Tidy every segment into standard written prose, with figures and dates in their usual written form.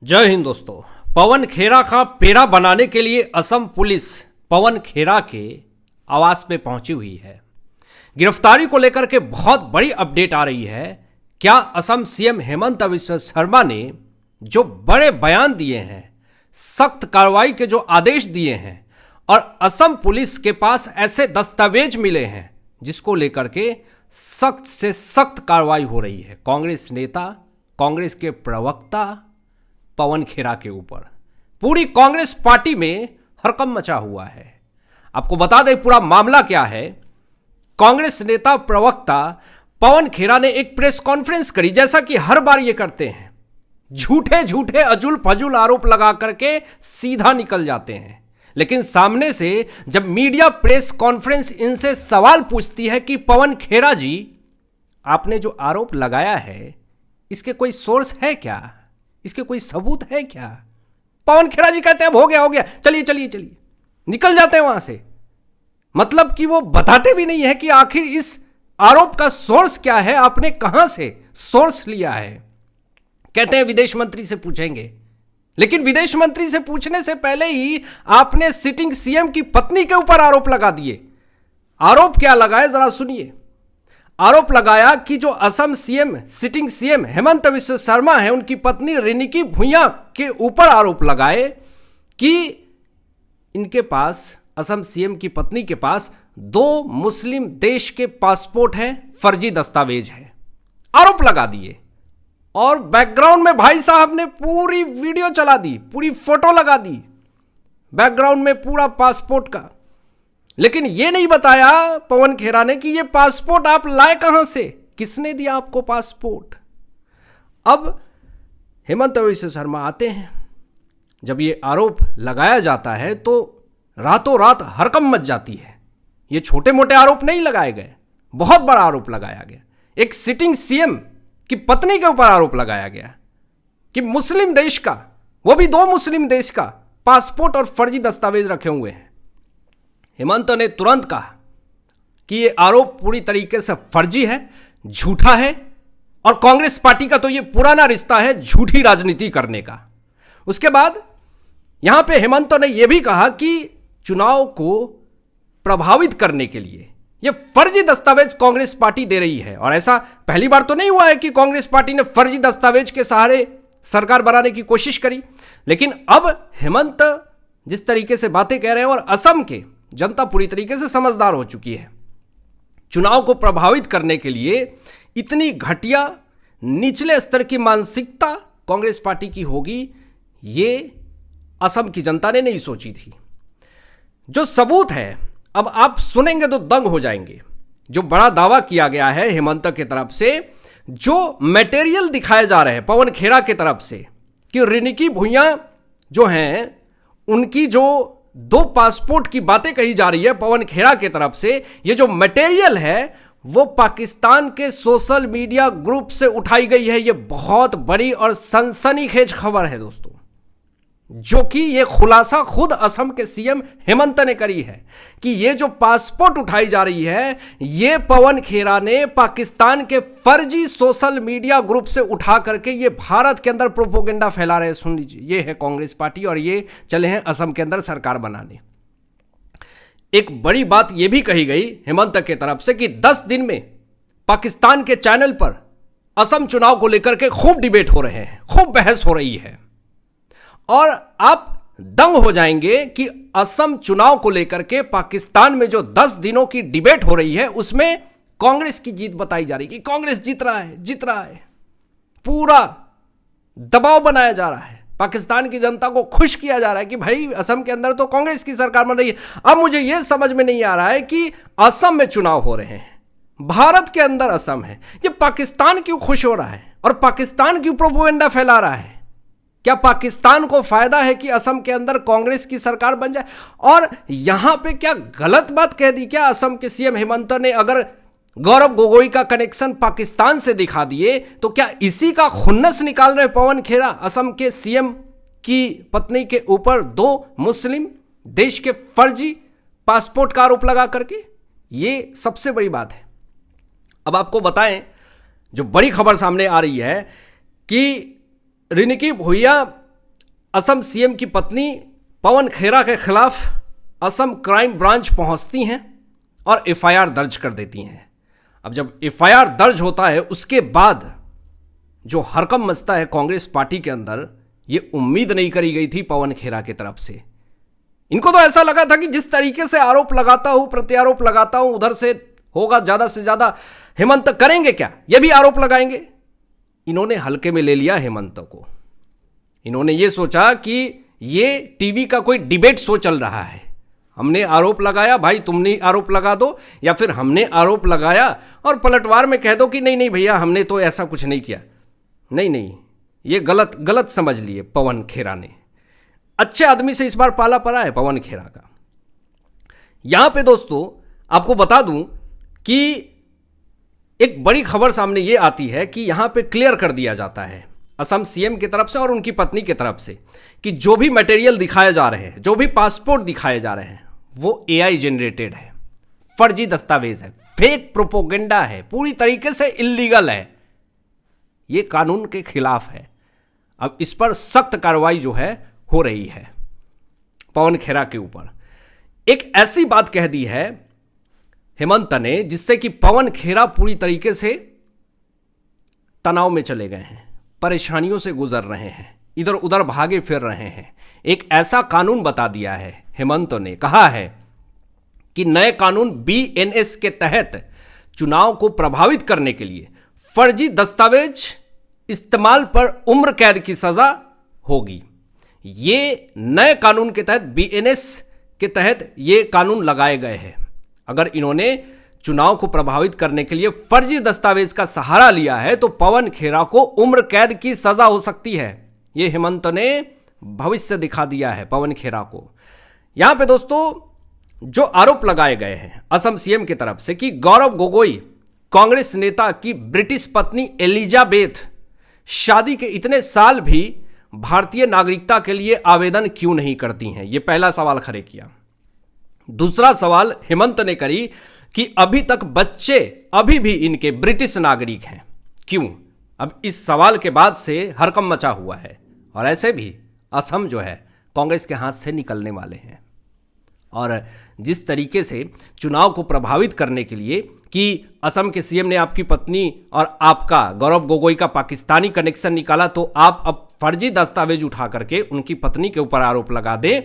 जय हिंद दोस्तों। पवन खेरा का पेड़ा बनाने के लिए असम पुलिस पवन खेरा के आवास पे पहुंची हुई है। गिरफ्तारी को लेकर के बहुत बड़ी अपडेट आ रही है। क्या असम सीएम हेमंत बिस्वा शर्मा ने जो बड़े बयान दिए हैं, सख्त कार्रवाई के जो आदेश दिए हैं और असम पुलिस के पास ऐसे दस्तावेज मिले हैं जिसको लेकर के सख्त से सख्त कार्रवाई हो रही है कांग्रेस नेता, कांग्रेस के प्रवक्ता पवन खेरा के ऊपर पूरी कांग्रेस पार्टी में हड़कंप मचा हुआ है। आपको बता दें पूरा मामला क्या है। कांग्रेस नेता प्रवक्ता पवन खेरा ने एक प्रेस कॉन्फ्रेंस करी, जैसा कि हर बार ये करते हैं, झूठे झूठे अजुल फजुल आरोप लगा करके सीधा निकल जाते हैं। लेकिन सामने से जब मीडिया प्रेस कॉन्फ्रेंस इनसे सवाल पूछती है कि पवन खेरा जी, आपने जो आरोप लगाया है इसके कोई सोर्स है क्या, इसके कोई सबूत है क्या? पवन खेरा जी कहते हैं अब हो गया, चलिए चलिए चलिए, निकल जाते हैं वहां से। मतलब कि वो बताते भी नहीं है कि आखिर इस आरोप का सोर्स क्या है, आपने कहां से सोर्स लिया है। कहते हैं विदेश मंत्री से पूछेंगे, लेकिन विदेश मंत्री से पूछने से पहले ही आपने सिटिंग सीएम की पत्नी के ऊपर आरोप लगा दिए। आरोप क्या लगाए जरा सुनिए। आरोप लगाया कि जो Assam CM, sitting CM Hemant Biswa Sharma है, उनकी पत्नी रिनिकी भुइयां के ऊपर आरोप लगाए कि इनके पास, असम सीएम की पत्नी के पास 2 मुस्लिम देश के पासपोर्ट हैं, फर्जी दस्तावेज है। आरोप लगा दिए और बैकग्राउंड में भाई साहब ने पूरी वीडियो चला दी, पूरी फोटो लगा दी बैकग्राउंड में पूरा पासपोर्ट का। लेकिन यह नहीं बताया पवन खेरा ने कि यह पासपोर्ट आप लाए कहां से, किसने दिया आपको पासपोर्ट। अब हेमंत बिस्वा शर्मा आते हैं, जब यह आरोप लगाया जाता है तो रातों रात हड़कंप मच जाती है। ये छोटे मोटे आरोप नहीं लगाए गए, बहुत बड़ा आरोप लगाया गया। एक सिटिंग सीएम की पत्नी के ऊपर आरोप लगाया गया कि मुस्लिम देश का, वो भी 2 मुस्लिम देश का पासपोर्ट और फर्जी दस्तावेज रखे हुए हैं। हेमंत ने तुरंत कहा कि यह आरोप पूरी तरीके से फर्जी है, झूठा है और कांग्रेस पार्टी का तो यह पुराना रिश्ता है झूठी राजनीति करने का। उसके बाद यहां पे हेमंत ने यह भी कहा कि चुनाव को प्रभावित करने के लिए यह फर्जी दस्तावेज कांग्रेस पार्टी दे रही है। और ऐसा पहली बार तो नहीं हुआ है कि कांग्रेस पार्टी ने फर्जी दस्तावेज के सहारे सरकार बनाने की कोशिश करी। लेकिन अब हेमंत जिस तरीके से बातें कह रहे हैं, और असम के जनता पूरी तरीके से समझदार हो चुकी है, चुनाव को प्रभावित करने के लिए इतनी घटिया निचले स्तर की मानसिकता कांग्रेस पार्टी की होगी, ये असम की जनता ने नहीं सोची थी। जो सबूत है अब आप सुनेंगे तो दंग हो जाएंगे। जो बड़ा दावा किया गया है हेमंत की तरफ से, जो मटेरियल दिखाए जा रहे हैं पवन खेरा की तरफ से कि रिनिकी भुइयां जो हैं, उनकी जो 2 पासपोर्ट की बातें कही जा रही है पवन खेरा की तरफ से, ये जो मटेरियल है वो पाकिस्तान के सोशल मीडिया ग्रुप से उठाई गई है। ये बहुत बड़ी और सनसनीखेज खबर है दोस्तों, जो कि ये खुलासा खुद असम के सीएम हेमंत ने करी है कि ये जो पासपोर्ट उठाई जा रही है, ये पवन खेरा ने पाकिस्तान के फर्जी सोशल मीडिया ग्रुप से उठा करके ये भारत के अंदर प्रोपोगेंडा फैला रहे हैं। सुन लीजिए, ये है कांग्रेस पार्टी और ये चले हैं असम के अंदर सरकार बनाने। एक बड़ी बात यह भी कही गई हेमंत के तरफ से कि 10 दिन में पाकिस्तान के चैनल पर असम चुनाव को लेकर के खूब डिबेट हो रहे हैं, खूब बहस हो रही है। और आप दंग हो जाएंगे कि असम चुनाव को लेकर के पाकिस्तान में जो 10 दिनों की डिबेट हो रही है, उसमें कांग्रेस की जीत बताई जा रही है कि कांग्रेस जीत रहा है। पूरा दबाव बनाया जा रहा है, पाकिस्तान की जनता को खुश किया जा रहा है कि भाई असम के अंदर तो कांग्रेस की सरकार बन रही है। अब मुझे यह समझ में नहीं आ रहा है कि असम में चुनाव हो रहे हैं, भारत के अंदर असम है, ये पाकिस्तान क्यों खुश हो रहा है और पाकिस्तान क्यों प्रोपोगेंडा फैला रहा है? क्या पाकिस्तान को फायदा है कि असम के अंदर कांग्रेस की सरकार बन जाए? और यहां पे क्या गलत बात कह दी क्या असम के सीएम हेमंत ने? अगर गौरव गोगोई का कनेक्शन पाकिस्तान से दिखा दिए तो क्या इसी का खुन्नस निकाल रहे पवन खेरा असम के सीएम की पत्नी के ऊपर 2 मुस्लिम देश के फर्जी पासपोर्ट का आरोप लगा करके? ये सबसे बड़ी बात है। अब आपको बताएं, जो बड़ी खबर सामने आ रही है कि रिनिकी भुइयां असम सीएम की पत्नी पवन खेरा के खिलाफ असम क्राइम ब्रांच पहुंचती हैं और एफआईआर दर्ज कर देती हैं। अब जब एफआईआर दर्ज होता है उसके बाद जो हरकम मचता है कांग्रेस पार्टी के अंदर, ये उम्मीद नहीं करी गई थी पवन खेरा की तरफ से। इनको तो ऐसा लगा था कि जिस तरीके से आरोप लगाता हूं, प्रत्यारोप लगाता हूं, उधर से होगा ज्यादा से ज्यादा, हेमंत करेंगे क्या, ये भी आरोप लगाएंगे। इन्होंने हल्के में ले लिया हेमंत को। इन्होंने ये सोचा कि ये टीवी का कोई डिबेट शो चल रहा है, हमने आरोप लगाया, भाई तुमने आरोप लगा दो, या फिर हमने आरोप लगाया और पलटवार में कह दो कि नहीं नहीं भैया हमने तो ऐसा कुछ नहीं किया। नहीं, ये गलत समझ लिए पवन खेरा ने। अच्छे आदमी से इस बार पाला पड़ा है पवन खेरा का। यहां पे दोस्तों आपको बता दूं कि एक बड़ी खबर सामने ये आती है कि यहां पे क्लियर कर दिया जाता है असम सीएम की तरफ से और उनकी पत्नी की तरफ से कि जो भी मटेरियल दिखाए जा रहे हैं, जो भी पासपोर्ट दिखाए जा रहे हैं, वो एआई जनरेटेड है, फर्जी दस्तावेज है, फेक प्रोपोगेंडा है, पूरी तरीके से इल्लीगल है, ये कानून के खिलाफ है। अब इस पर सख्त कार्रवाई जो है हो रही है पवन खेरा के ऊपर। एक ऐसी बात कह दी है हेमंत ने जिससे कि पवन खेरा पूरी तरीके से तनाव में चले गए हैं, परेशानियों से गुजर रहे हैं, इधर उधर भागे फिर रहे हैं। एक ऐसा कानून बता दिया है हेमंत ने, कहा है कि नए कानून बीएनएस के तहत चुनाव को प्रभावित करने के लिए फर्जी दस्तावेज इस्तेमाल पर उम्र कैद की सजा होगी। ये नए कानून के तहत बीएनएस के तहत ये कानून लगाए गए हैं। अगर इन्होंने चुनाव को प्रभावित करने के लिए फर्जी दस्तावेज का सहारा लिया है तो पवन खेरा को उम्र कैद की सजा हो सकती है। ये हेमंत ने भविष्य दिखा दिया है पवन खेरा को। यहां पे दोस्तों जो आरोप लगाए गए हैं असम सीएम की तरफ से कि गौरव गोगोई कांग्रेस नेता की ब्रिटिश पत्नी एलिजाबेथ शादी के इतने साल भी भारतीय नागरिकता के लिए आवेदन क्यों नहीं करती हैं, यह पहला सवाल खड़े किया। दूसरा सवाल हेमंत ने करी कि अभी तक बच्चे अभी भी इनके ब्रिटिश नागरिक हैं, क्यों। अब इस सवाल के बाद से हरकम मचा हुआ है और ऐसे भी असम जो है कांग्रेस के हाथ से निकलने वाले हैं। और जिस तरीके से चुनाव को प्रभावित करने के लिए कि असम के सीएम ने आपकी पत्नी और आपका गौरव गोगोई का पाकिस्तानी कनेक्शन निकाला, तो आप अब फर्जी दस्तावेज उठा करके उनकी पत्नी के ऊपर आरोप लगा दें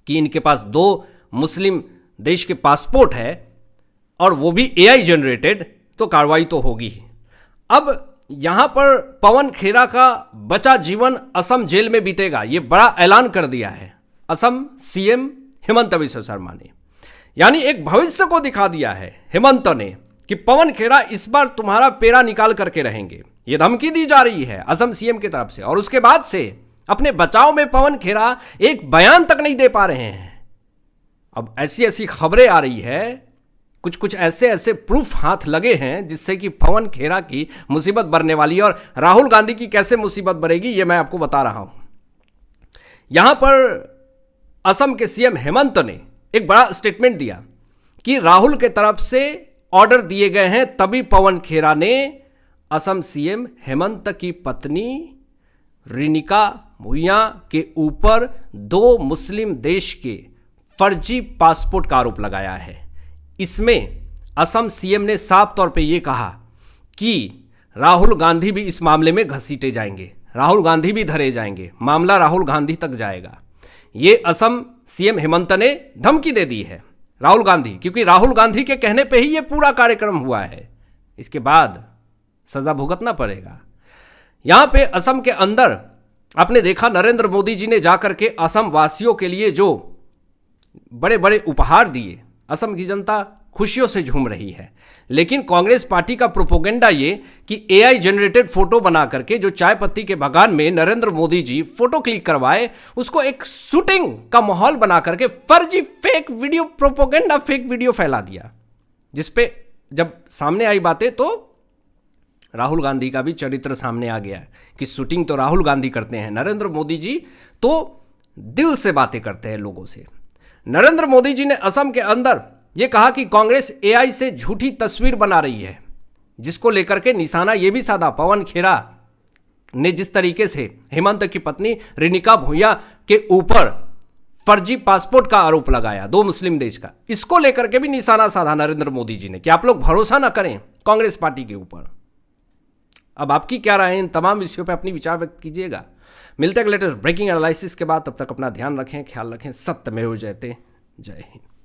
कि इनके पास 2 मुस्लिम देश के पासपोर्ट है और वो भी एआई जनरेटेड, तो कार्रवाई तो होगी ही। अब यहां पर पवन खेरा का बचा जीवन असम जेल में बीतेगा, ये बड़ा ऐलान कर दिया है असम सीएम हेमंत बिस्वा शर्मा ने। यानी एक भविष्य को दिखा दिया है हेमंत ने कि पवन खेरा इस बार तुम्हारा पेड़ा निकाल करके रहेंगे, ये धमकी दी जा रही है असम सीएम की तरफ से। और उसके बाद से अपने बचाव में पवन खेरा एक बयान तक नहीं दे पा रहे हैं। अब ऐसी ऐसी खबरें आ रही है, कुछ ऐसे प्रूफ हाथ लगे हैं जिससे कि पवन खेरा की मुसीबत बढ़ने वाली है। और राहुल गांधी की कैसे मुसीबत बढ़ेगी ये मैं आपको बता रहा हूं। यहां पर असम के सीएम हेमंत ने एक बड़ा स्टेटमेंट दिया कि राहुल के तरफ से ऑर्डर दिए गए हैं, तभी पवन खेरा ने असम सीएम हेमंत की पत्नी रिनिका भुइयां के ऊपर 2 मुस्लिम देश के फर्जी पासपोर्ट का आरोप लगाया है। इसमें असम सीएम ने साफ तौर पे ये कहा कि राहुल गांधी भी इस मामले में घसीटे जाएंगे, राहुल गांधी भी धरे जाएंगे, मामला राहुल गांधी तक जाएगा। ये असम सीएम हेमंत ने धमकी दे दी है राहुल गांधी, क्योंकि राहुल गांधी के कहने पे ही ये पूरा कार्यक्रम हुआ है। इसके बाद सजा भुगतना पड़ेगा। यहां पे असम के अंदर आपने देखा नरेंद्र मोदी जी ने जाकर के असम वासियों के लिए जो बड़े बड़े उपहार दिए, असम की जनता खुशियों से झूम रही है। लेकिन कांग्रेस पार्टी का प्रोपोगेंडा ये कि एआई जनरेटेड फोटो बना करके जो चाय पत्ती के बागान में नरेंद्र मोदी जी फोटो क्लिक करवाए, उसको एक शूटिंग का माहौल बना करके फर्जी fake video propaganda fake video फैला दिया, जिसपे जब सामने आई बातें तो राहुल गांधी का भी चरित्र सामने आ गया कि शूटिंग तो राहुल गांधी करते हैं, नरेंद्र मोदी जी तो दिल से बातें करते हैं लोगों से। नरेंद्र मोदी जी ने असम के अंदर यह कहा कि कांग्रेस एआई से झूठी तस्वीर बना रही है, जिसको लेकर के निशाना यह भी साधा पवन खेरा ने जिस तरीके से हेमंत की पत्नी रिनिका भूया के ऊपर फर्जी पासपोर्ट का आरोप लगाया 2 मुस्लिम देश का, इसको लेकर के भी निशाना साधा नरेंद्र मोदी जी ने कि आप लोग भरोसा ना करें कांग्रेस पार्टी के ऊपर। अब आपकी क्या राय है इन तमाम विषयों पे अपनी विचार व्यक्त कीजिएगा। मिलते हैं लेटेस्ट ब्रेकिंग एनालिसिस के बाद, तब तक अपना ध्यान रखें, ख्याल रखें। सत्यमेव जयते। जय हिंद।